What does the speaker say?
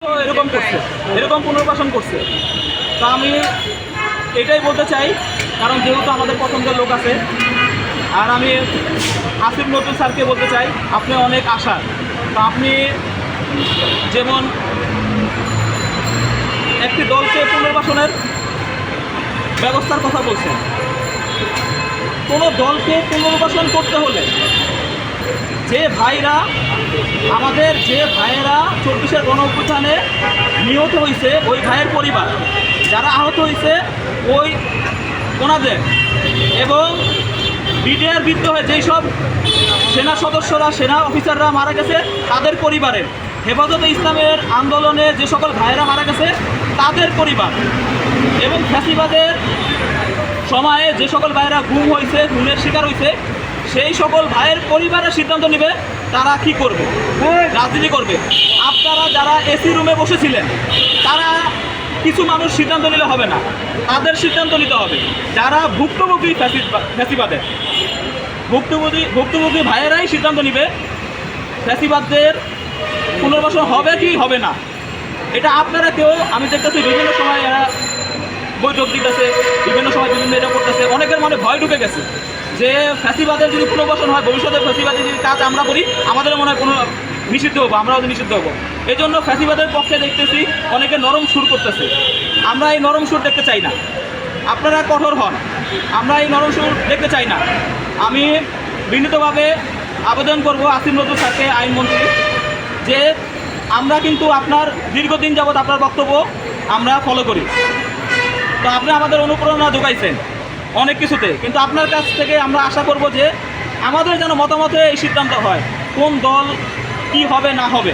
তো এরকম পুনর্বাসন করছে। তো আমি এটাই বলতে চাই, কারণ যেহেতু আমাদের পছন্দের লোক আছে, আর আমি আসিফ নজরুল স্যারকে বলতে চাই আপনি অনেক আশা। তো আপনি যেমন একটি দলকে পুনর্বাসনের ব্যবস্থার কথা বলছেন, কোনো দলকে পুনর্বাসন করতে হলে আমাদের যে ভাইয়েরা 24-এর গণঅভ্যুত্থানে নিহত হয়েছে, ওই ভাইয়ের পরিবার, যারা আহত হয়েছে ওই ওনাদের, এবং বিডিআর বিদ্রোহে হয়ে যেই সব সেনা সদস্যরা, সেনা অফিসাররা মারা গেছে তাদের পরিবারের, হেফাজতে ইসলামের আন্দোলনে যে সকল ভাইয়েরা মারা গেছে তাদের পরিবার, এবং ফ্যাসিবাদের সময়ে যে সকল ভাইয়েরা গুম হয়েছে, খুনের শিকার হয়েছে, সেই সকল ভাইয়ের পরিবারের সিদ্ধান্ত নেবে তারা কি করবে, রাজনীতি করবে। আপনারা যারা এসি রুমে বসেছিলেন তারা কিছু মানুষ সিদ্ধান্ত নিলে হবে না, তাদের সিদ্ধান্ত নিতে হবে। যারা ভুক্তভোগী ফ্যাসিবাদের ভুক্তভোগী ভাইয়েরাই সিদ্ধান্ত নিবে ফ্যাসিবাদদের পুনর্বাসন হবে কি হবে না। এটা আপনারা কেউ, আমি দেখতেছি বিভিন্ন সময় এরা বৈঠক দিতেছে, বিভিন্ন সময় বিভিন্ন এটা করতেছে, অনেকের মনে ভয় ঢুকে গেছে যে ফ্যাসিবাদের যদি পুনর্বাসন হয়, ভবিষ্যতে ফ্যাসিবাদের যদি কাজ আমরা করি আমাদের মনে হয় কোনো নিষিদ্ধ হবো, আমরাও নিষিদ্ধ হবো। এই জন্য ফ্যাসিবাদের পক্ষে দেখতেছি অনেকে নরম সুর করতেছে। আমরা এই নরম সুর দেখতে চাই না, আপনারা কঠোর হন, আমরা এই নরম সুর দেখতে চাই না। আমি বিনীতভাবে আবেদন করব আসিফ নজরুল স্যারকে, আইনমন্ত্রী, যে আমরা কিন্তু আপনার দীর্ঘদিন যাবৎ আপনার বক্তব্য আমরা ফলো করি, তো আপনি আমাদের অনুপ্রেরণা যোগাইছেন অনেক কিছুতে, কিন্তু আপনার কাছ থেকে আমরা আশা করব যে আমাদের যেন মতামতে এই সিদ্ধান্ত হয় কোন দল কি হবে না হবে।